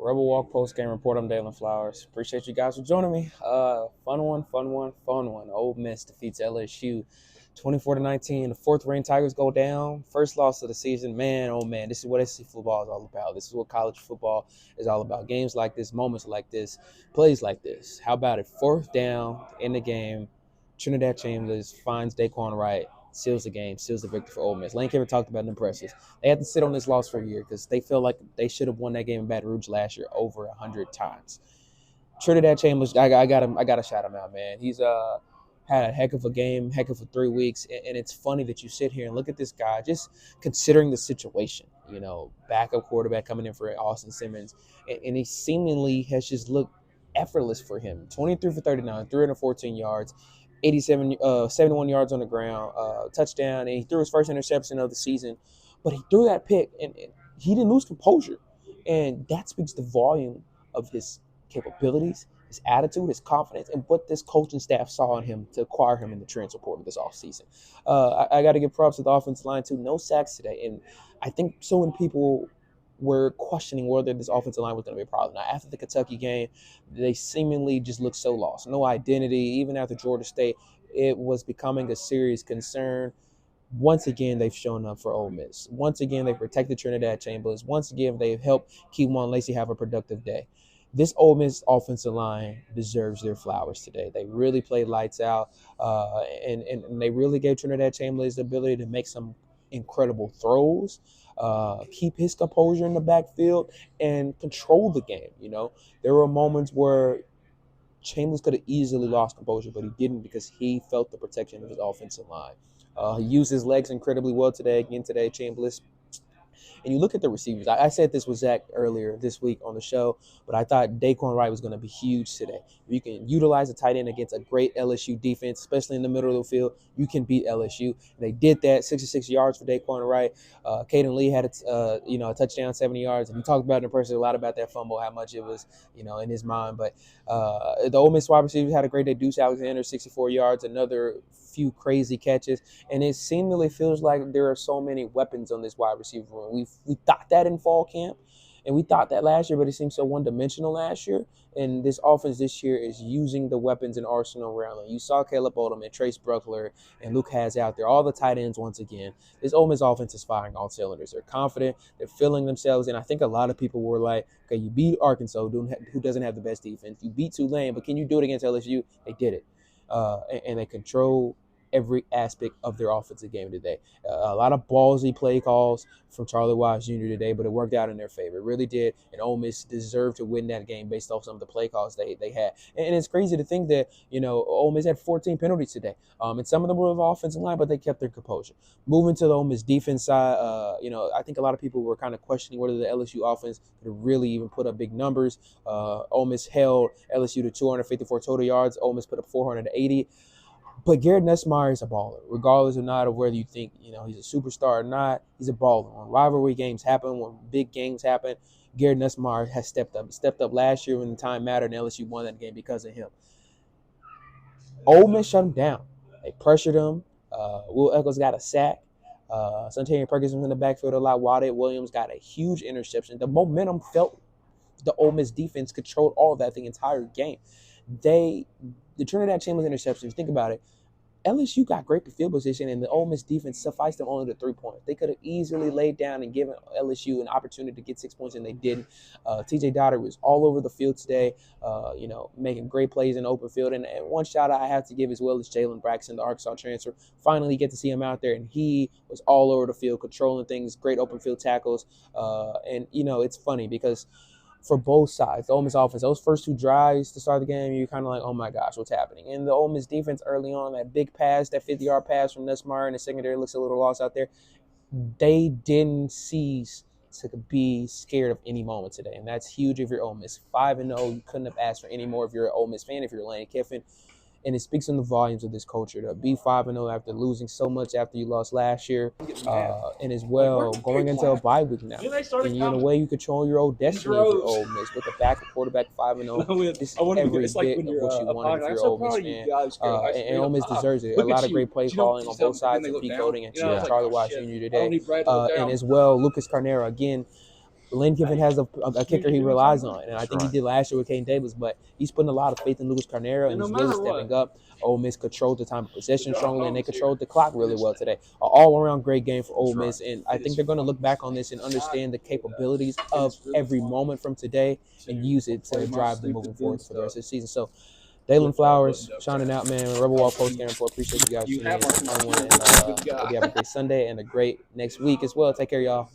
Rebel Walk post game report. I'm Dalen Flowers. Appreciate you guys for joining me. Fun one. Ole Miss defeats LSU 24-19. The fourth ranked Tigers go down. First loss of the season. Man, oh man, this is what SEC football is all about. This is what college football is all about. Games like this, moments like this, plays like this. How about it? Fourth down in the game. Trinidad Chambers finds Daquan Wright, seals the game, seals the victory for Ole Miss. Lane Kiffin talked about the impressions. They had to sit on this loss for a year because they feel like they should have won that game in Baton Rouge last year over 100 times. Trinidad Chambers, I gotta shout him out, man. He's had a heck of a game, heck of a 3 weeks, and it's funny that you sit here and look at this guy just considering the situation. You know, backup quarterback coming in for Austin Simmons, and he seemingly has just looked effortless for him. 23 for 39, 314 yards. 71 yards on the ground, touchdown, and he threw his first interception of the season. But he threw that pick, and he didn't lose composure. And that speaks the volume of his capabilities, his attitude, his confidence, and what this coaching staff saw in him to acquire him in the transfer portal this offseason. I got to give props to the offensive line, too. No sacks today. And I think so many people were questioning whether this offensive line was going to be a problem. Now, after the Kentucky game, they seemingly just looked so lost. No identity. Even after Georgia State, it was becoming a serious concern. Once again, they've shown up for Ole Miss. Once again, they protected Trinidad Chambers. Once again, they've helped Keywan Lacey have a productive day. This Ole Miss offensive line deserves their flowers today. They really played lights out, and they really gave Trinidad Chambers the ability to make some incredible throws, keep his composure in the backfield, and control the game. You know, there were moments where Chambers could have easily lost composure, but he didn't because he felt the protection of his offensive line. He used his legs incredibly well today. Again, today, Chambers. And you look at the receivers. I said this with Zach earlier this week on the show, but I thought Daquan Wright was going to be huge today. You can utilize a tight end against a great LSU defense, especially in the middle of the field. You can beat LSU. And they did that. 66 yards for Daquan Wright. Caden Lee had a touchdown, 70 yards. And he talked about it in person a lot about that fumble, how much it was, in his mind. But the Ole Miss wide receivers had a great day. Deuce Alexander, 64 yards, another few crazy catches, and it seemingly feels like there are so many weapons on this wide receiver room. We thought that in fall camp, and we thought that last year, but it seemed so one-dimensional last year. And this offense this year is using the weapons and arsenal around them. You saw Caleb Odom and Trace Bruckler and Luke Has out there, all the tight ends once again. This Ole Miss offense is firing all cylinders. They're confident. They're feeling themselves, and I think a lot of people were like, okay, you beat Arkansas, who doesn't have the best defense. You beat Tulane, but can you do it against LSU? They did it. And they control every aspect of their offensive game today. A lot of ballsy play calls from Charlie Wise Jr. today, but it worked out in their favor. It really did. And Ole Miss deserved to win that game based off some of the play calls they had. And it's crazy to think that, Ole Miss had 14 penalties today. And some of them were of offensive line, but they kept their composure. Moving to the Ole Miss defense side, I think a lot of people were kind of questioning whether the LSU offense could really even put up big numbers. Ole Miss held LSU to 254 total yards. Ole Miss put up 480. But Garrett Nussmeier is a baller, regardless or not of whether you think, he's a superstar or not. He's a baller. When rivalry games happen, when big games happen, Garrett Nussmeier has stepped up. He stepped up last year when the time mattered, and LSU won that game because of him. Ole Miss shut him down. They pressured him. Will Echols got a sack. Santaria Perkins was in the backfield a lot. Waded Williams got a huge interception. The momentum felt the Ole Miss defense controlled all of that the entire game. The Trinidad Chambers interceptions, think about it. LSU got great field position, and the Ole Miss defense sufficed them only to 3 points. They could have easily laid down and given LSU an opportunity to get 6 points, and they didn't. TJ Dotter was all over the field today, making great plays in the open field. And one shout out I have to give as well is Jalen Braxton, the Arkansas transfer. Finally get to see him out there, and he was all over the field, controlling things, great open field tackles. It's funny because for both sides, the Ole Miss offense, those first two drives to start the game, you're kind of like, oh my gosh, what's happening? And the Ole Miss defense early on, that big pass, that 50-yard pass from Nussmeier, and the secondary looks a little lost out there. They didn't cease to be scared of any moment today, and that's huge if you're Ole Miss. 5-0, you couldn't have asked for any more if you're an Ole Miss fan, if you're Lane Kiffin. And it speaks in the volumes of this culture to be 5-0 after losing so much after you lost last year, and as well going into a bye week now. And in a way, you control your own destiny if you're Ole Miss with the backup quarterback 5-0. This is every bit of what you wanted if you're Ole Miss fan. And Ole Miss deserves it. A lot of great play calling on both sides of decoding and Charlie Wise Jr. today, and as well Lucas Carnera again. Lane Kiffin has a kicker he relies on, and I think he did last year with Kane Davis. But he's putting a lot of faith in Lucas Carnero, and he's really stepping up. Ole Miss controlled the time of possession strongly, and they controlled the clock really well today. An all-around great game for Ole Miss, and I think they're going to look back on this and understand the capabilities of every moment from today and use it to drive them moving forward for the rest of the season. So, Dalen Flowers, shining out, man. Rebel Wall Post Game Report. Appreciate you guys tuning in. Hope you have a great Sunday and a great next week as well. Take care, y'all.